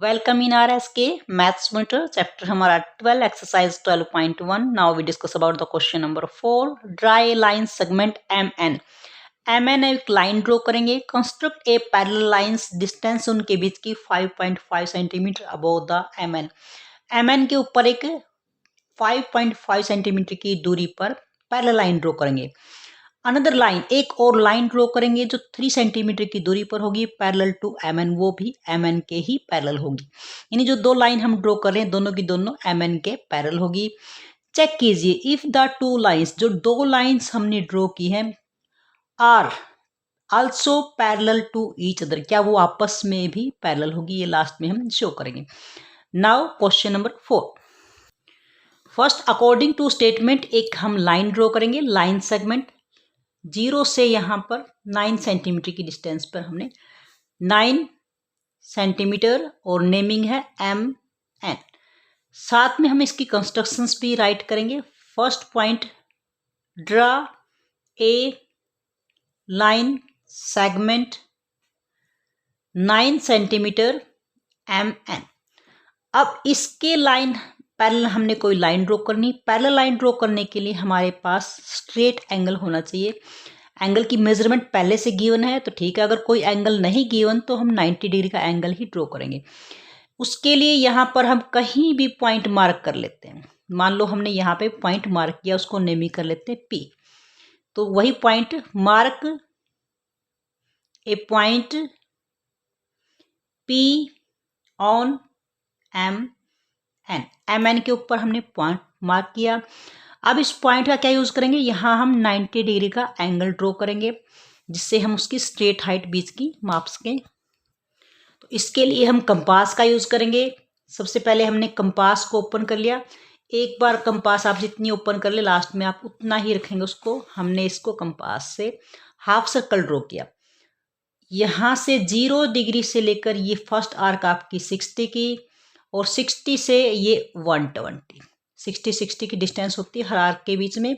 Welcome in R S K maths meter chapter हमारा 12 exercise 12.1। Now we discuss about the question number 4। Draw line segment M N एक line draw करेंगे। Construct a parallel lines, distance उनके बीच की 5.5 centimetre above the M N के ऊपर एक 5.5 centimetre की दूरी पर पैरेलल लाइन ड्रॉ करेंगे। अनदर लाइन, एक और लाइन ड्रॉ करेंगे जो 3 सेंटीमीटर की दूरी पर होगी पैरेलल टू एम एन, वो भी एम एन के ही पैरेलल होगी। यानी जो दो लाइन हम ड्रॉ कर रहे हैं दोनों की दोनों एम एन के पैरेलल होगी। चेक कीजिए इफ द टू लाइंस, जो दो लाइंस हमने ड्रॉ की हैं, are also parallel to each other, क्या वो आपस में भी पैरेलल होगी, ये लास्ट में हम शो करेंगे। Now question number 4। First, according to statement एक हम लाइन ड्रॉ करेंगे। लाइन सेगमेंट 0 से यहाँ पर 9 सेंटीमीटर की डिस्टेंस पर हमने 9 सेंटीमीटर और नेमिंग है एम एन। साथ में हम इसकी कंस्ट्रक्शंस भी राइट करेंगे। First point, draw a line segment 9 centimetre M N. अब इसके लाइन पैरेलल हमने कोई लाइन ड्रॉ करनी। पैरेलल लाइन ड्रॉ करने के लिए हमारे पास स्ट्रेट एंगल होना चाहिए। एंगल की मेजरमेंट पहले से गिवन है तो ठीक है, अगर कोई एंगल नहीं गिवन तो हम 90 डिग्री का एंगल ही ड्रॉ करेंगे। उसके लिए यहाँ पर हम कहीं भी पॉइंट मार्क कर लेते हैं। मान लो हमने यहाँ पे पॉइंट मार्क किया, उसको नेमी कर लेते हैं पी। तो वही point mark a point P on M M N के ऊपर हमने पॉइंट मार्क किया। अब इस पॉइंट का क्या यूज करेंगे, यहाँ हम 90 डिग्री का एंगल ड्रॉ करेंगे जिससे हम उसकी स्ट्रेट हाइट बीच की माप सकें। तो इसके लिए हम कंपास का यूज करेंगे। सबसे पहले हमने कंपास को ओपन कर लिया। एक बार कंपास आप जितनी ओपन कर ले लास्ट में आप उतना ही रखेंगे उसको। हमने इसको कंपास से हाफ सर्कल ड्रॉ किया। यहाँ से 0 डिग्री से लेकर ये फर्स्ट आर्क आपकी 60 की और 60 से ये 120, 60 की डिस्टेंस होती है हर आर्क के बीच में,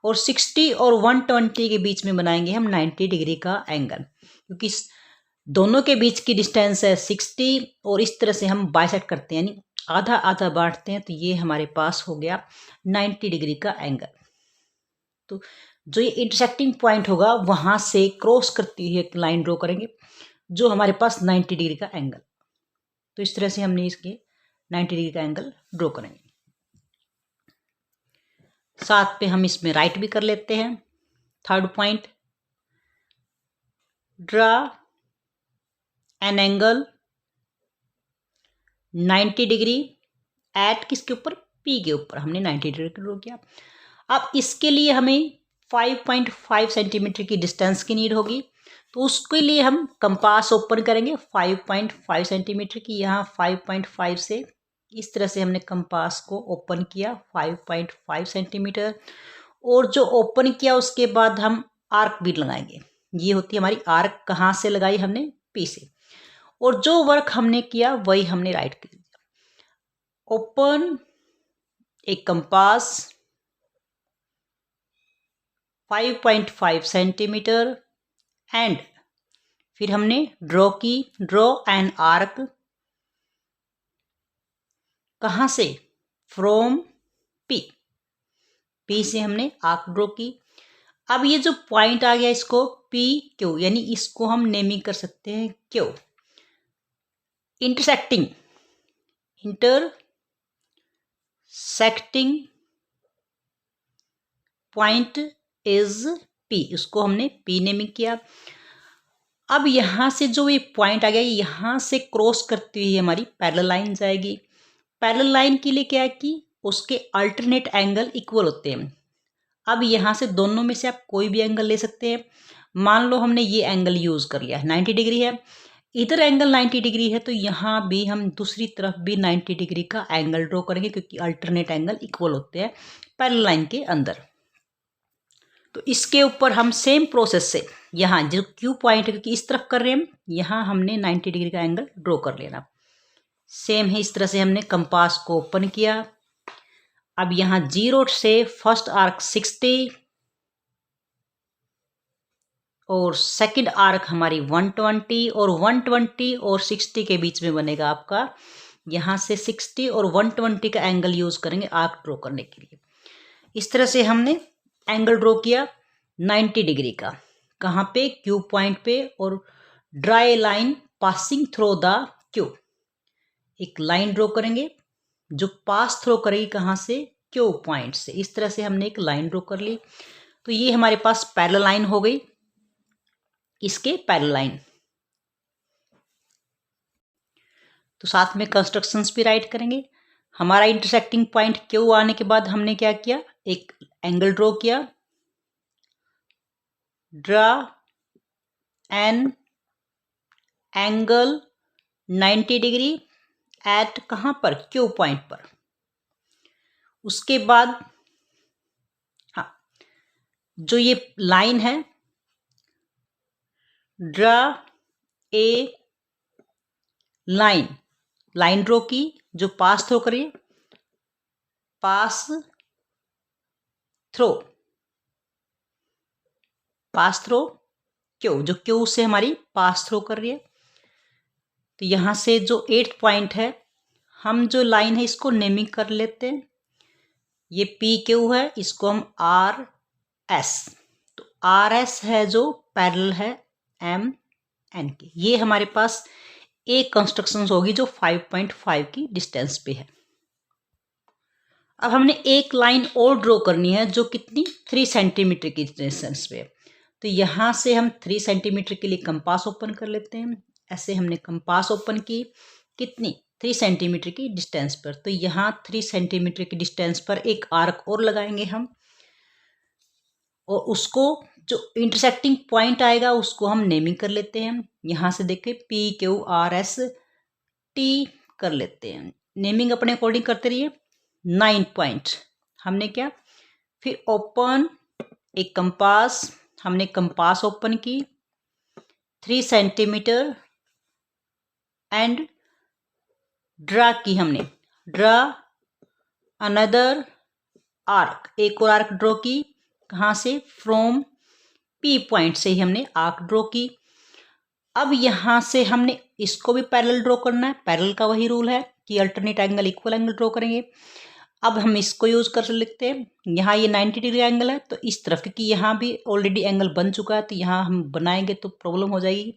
और 60 और 120 के बीच में बनाएंगे हम 90 डिग्री का एंगल, क्योंकि दोनों के बीच की डिस्टेंस है 60 और इस तरह से हम बाइसेक्ट करते हैं यानी आधा आधा बांटते हैं, तो ये हमारे पास हो गया 90 डिग्री का एंगल। तो जो ये इंटरसेक्टिंग पॉइंट होगा वहां से क्रॉस करती हुई एक लाइन ड्रॉ करेंगे जो हमारे पास 90 डिग्री का एंगल। तो इस तरह से हमने इसके 90 डिग्री का एंगल ड्रॉ करेंगे। साथ पे हम इसमें राइट भी कर लेते हैं। Third point, draw an angle 90 degree at किसके ऊपर, पी के ऊपर हमने 90 डिग्री ड्रॉ किया। अब इसके लिए हमें 5.5 सेंटीमीटर की डिस्टेंस की नीड होगी, तो उसके लिए हम कंपास ओपन करेंगे 5.5 सेंटीमीटर की। यहाँ 5.5 से इस तरह से हमने कंपास को ओपन किया 5.5 सेंटीमीटर, और जो ओपन किया उसके बाद हम आर्क भी लगाएंगे। ये होती है हमारी आर्क। कहाँ से लगाई हमने, पी से, और जो वर्क हमने किया वही हमने राइट कर दिया। ओपन एक कंपास 5.5 सेंटीमीटर एंड फिर हमने ड्रॉ की, ड्रॉ एन आर्क। कहाँ से, फ्रॉम पी, पी से हमने आर्क ड्रॉ की। अब ये जो पॉइंट आ गया इसको पी क्यू, यानी इसको हम नेमिंग कर सकते हैं Q. Intersecting point is P, उसको हमने पी नेमिंग किया। अब यहाँ से जो ये पॉइंट आ गया यहाँ से क्रॉस करती हुई हमारी पैरेलल लाइन जाएगी। पैरेलल लाइन के लिए क्या है कि उसके अल्टरनेट एंगल इक्वल होते हैं। अब यहाँ से दोनों में से आप कोई भी एंगल ले सकते हैं। मान लो हमने ये एंगल यूज कर लिया, 90 डिग्री है, इधर एंगल 90 डिग्री है, तो यहाँ भी हम दूसरी तरफ भी 90 डिग्री का एंगल ड्रॉ करेंगे क्योंकि अल्टरनेट एंगल इक्वल होते हैं पैरेलल लाइन के अंदर। तो इसके ऊपर हम सेम प्रोसेस से यहाँ जो क्यू पॉइंट है इस तरफ कर रहे हैं, यहाँ हमने 90 डिग्री का एंगल ड्रॉ कर लेना। सेम है, इस तरह से हमने कंपास को ओपन किया। अब यहाँ 0 से फर्स्ट आर्क 60 और सेकंड आर्क हमारी 120 और 120 और 60 के बीच में बनेगा आपका। यहाँ से 60 और 120 का एंगल यूज करेंगे आर्क ड्रॉ करने के लिए। इस तरह से हमने एंगल ड्रॉ किया 90 डिग्री का, कहाँ पे, क्यू पॉइंट पे, और dry line passing through the Q. एक लाइन ड्रॉ करेंगे जो पास थ्रो करेगी कहाँ से, क्यू पॉइंट से। इस तरह से हमने एक लाइन ड्रॉ कर ली। तो ये हमारे पास पैरेलल लाइन हो गई, इसके पैरेलल लाइन। तो साथ में कंस्ट्रक्शंस भी राइट करेंगे। हमारा इंटरसेक्टिंग पॉइंट क्यू आने के बाद हमने क्या किया, एक एंगल ड्रॉ किया। Draw an angle 90 degree at कहाँ पर, क्यू पॉइंट पर। उसके बाद हाँ, जो ये लाइन है, ड्रा ए लाइन ड्रॉ की जो पास थ्रो करिए, पास थ्रो क्यू, जो क्यू से हमारी पास थ्रो कर रही है। तो यहां से जो 8th पॉइंट है, हम जो लाइन है इसको नेमिंग कर लेते हैं। ये पी क्यू है, इसको हम आर एस। तो आर एस है जो पैरेलल है एम एन के। ये हमारे पास एक कंस्ट्रक्शन होगी जो 5.5 की डिस्टेंस पे है। अब हमने एक लाइन और ड्रॉ करनी है जो कितनी, 3 सेंटीमीटर की डिस्टेंस पे। तो यहाँ से हम 3 सेंटीमीटर के लिए कंपास ओपन कर लेते हैं। ऐसे हमने कंपास ओपन की, कितनी, 3 सेंटीमीटर की डिस्टेंस पर। तो यहाँ 3 सेंटीमीटर की डिस्टेंस पर एक आर्क और लगाएंगे हम, और उसको जो इंटरसेक्टिंग पॉइंट आएगा उसको हम नेमिंग कर लेते हैं। यहाँ से देखें P Q R S T कर लेते हैं। नेमिंग अपने अकॉर्डिंग करते रहिए। 9 पॉइंट हमने क्या, फिर ओपन एक कंपास, हमने कंपास ओपन की 3 सेंटीमीटर एंड ड्रा की, हमने ड्रा अनदर आर्क, एक और आर्क ड्रॉ की। कहाँ से, फ्रॉम पी पॉइंट से ही हमने आर्क ड्रॉ की। अब यहाँ से हमने इसको भी पैरेलल ड्रॉ करना है। पैरेलल का वही रूल है कि alternate angle equal angle draw करेंगे। अब हम इसको यूज कर लेते हैं। यहाँ ये 90 डिग्री एंगल है तो इस तरफ, क्योंकि यहाँ भी ऑलरेडी एंगल बन चुका है, तो यहाँ हम बनाएंगे तो प्रॉब्लम हो जाएगी,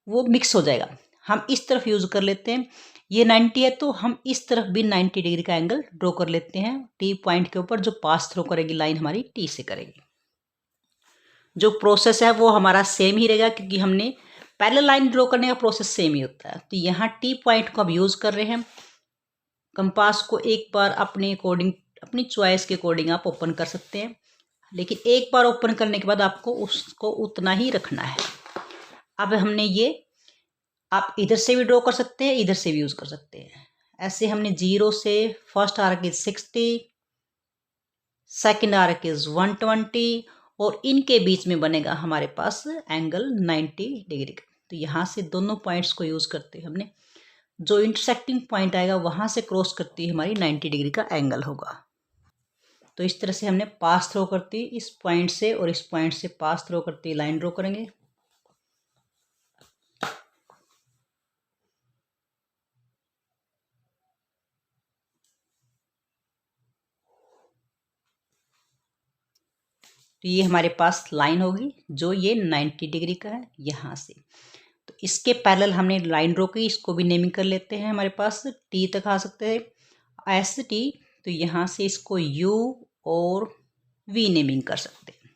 वो मिक्स हो जाएगा। हम इस तरफ यूज कर लेते हैं। ये 90 है तो हम इस तरफ भी 90 डिग्री का एंगल ड्रॉ कर लेते हैं टी पॉइंट के ऊपर, जो पास थ्रो करेगी लाइन हमारी टी से करेगी। जो प्रोसेस है वो हमारा सेम ही रहेगा, क्योंकि हमने पैरेलल लाइन ड्रॉ करने का प्रोसेस सेम ही होता है। तो यहाँ टी पॉइंट को हम यूज कर रहे हैं। कंपास को एक बार अपने अकॉर्डिंग, अपनी चॉइस के अकॉर्डिंग आप ओपन कर सकते हैं, लेकिन एक बार ओपन करने के बाद आपको उसको उतना ही रखना है। अब हमने ये, आप इधर से भी ड्रॉ कर सकते हैं, इधर से भी यूज कर सकते हैं। ऐसे हमने 0 से first arc is 60, second arc is 120, और इनके बीच में बनेगा हमारे पास एंगल 90 डिग्री का। तो यहाँ से दोनों पॉइंट्स को यूज करते हैं हमने, जो इंटरसेक्टिंग पॉइंट आएगा वहां से क्रॉस करती है हमारी 90 डिग्री का एंगल होगा। तो इस तरह से हमने पास थ्रो करती इस पॉइंट से और इस पॉइंट से पास थ्रो करती लाइन ड्रॉ करेंगे। तो ये हमारे पास लाइन होगी जो ये 90 डिग्री का है यहाँ से। तो इसके पैरेलल हमने लाइन ड्रॉ की, इसको भी नेमिंग कर लेते हैं। हमारे पास टी तक आ सकते हैं, एस टी। तो यहाँ से इसको यू और वी नेमिंग कर सकते हैं।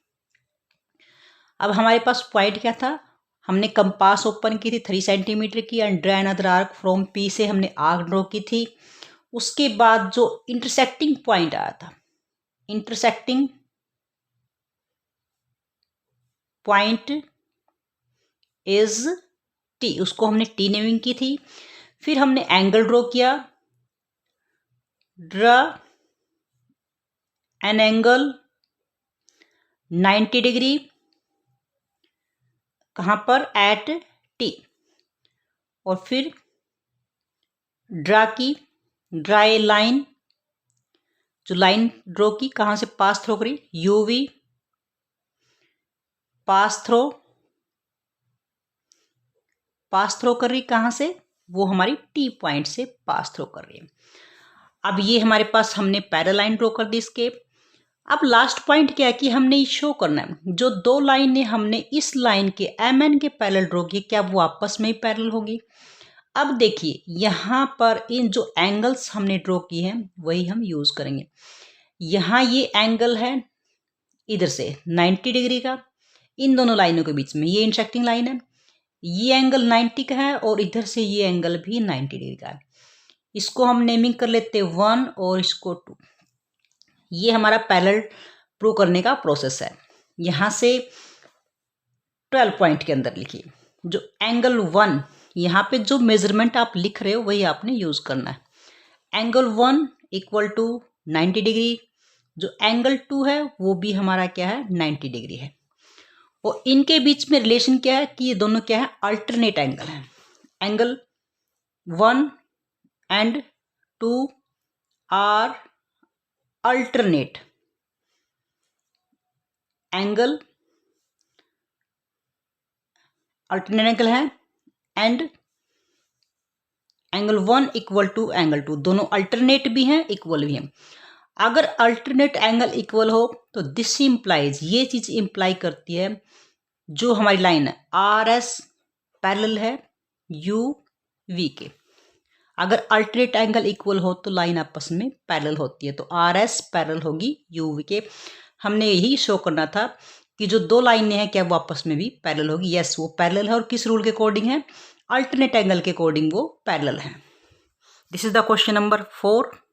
अब हमारे पास पॉइंट क्या था, हमने कंपास ओपन की थी 3 सेंटीमीटर की, and draw another arc from P से हमने आर्क ड्रॉ की थी। उसके बाद जो इंटरसेक्टिंग पॉइंट आया था, इंटरसेक्टिंग पॉइंट इज टी, उसको हमने टी नेमिंग की थी। फिर हमने एंगल ड्रॉ किया, ड्रा एन एंगल 90 डिग्री, कहाँ पर, एट टी। और फिर ड्रा की, ड्रा ए लाइन, जो लाइन ड्रॉ की कहाँ से पास थ्रो करी, यूवी पास थ्रो कर रही, कहाँ से? वो हमारी टी पॉइंट से पास थ्रो कर रही है। अब ये हमारे पास हमने पैरेलल लाइन ड्रॉ कर दी इसके। अब लास्ट पॉइंट क्या है कि हमने शो करना है जो दो लाइनें हमने इस लाइन के MN के पैरेलल ड्रॉ की, क्या वो आपस में ही पैरेलल होगी? अब देखिए यहाँ पर इन जो एंगल्स हमने ड्रॉ किए हैं वही हम यूज करेंगे। यहाँ ये एंगल है इधर से 90 डिग्री का, इन दोनों लाइनों के बीच में ये इंटरसेक्टिंग लाइन है, ये एंगल 90 का है और इधर से ये एंगल भी 90 डिग्री का है। इसको हम नेमिंग कर लेते हैं 1 और इसको 2। ये हमारा पैरेलल प्रूव करने का प्रोसेस है। यहाँ से 12 पॉइंट के अंदर लिखिए जो एंगल 1, यहाँ पे जो मेजरमेंट आप लिख रहे हो वही आपने यूज करना है। एंगल 1 इक्वल टू 90 डिग्री, जो एंगल 2 है वो भी हमारा क्या है 90 डिग्री है। और इनके बीच में रिलेशन क्या है कि ये दोनों क्या है अल्टरनेट एंगल है। Angle 1 and 2 are alternate angle, alternate angle है and angle 1 equal to angle 2, दोनों अल्टरनेट भी हैं इक्वल भी हैं। अगर अल्टरनेट एंगल इक्वल हो तो दिस इंप्लाइज, ये चीज इंप्लाई करती है जो हमारी लाइन है RS पैरेलल है UV के। अगर अल्टरनेट एंगल इक्वल हो तो लाइन आपस में पैरेलल होती है, तो RS पैरेलल होगी UV के। हमने यही शो करना था कि जो दो लाइनें हैं क्या वो आपस में भी पैरेलल होगी। यस वो पैरेलल है, और किस रूल के अकॉर्डिंग है? अल्टरनेट एंगल के अकॉर्डिंग वो पैरेलल है। This is the question number 4।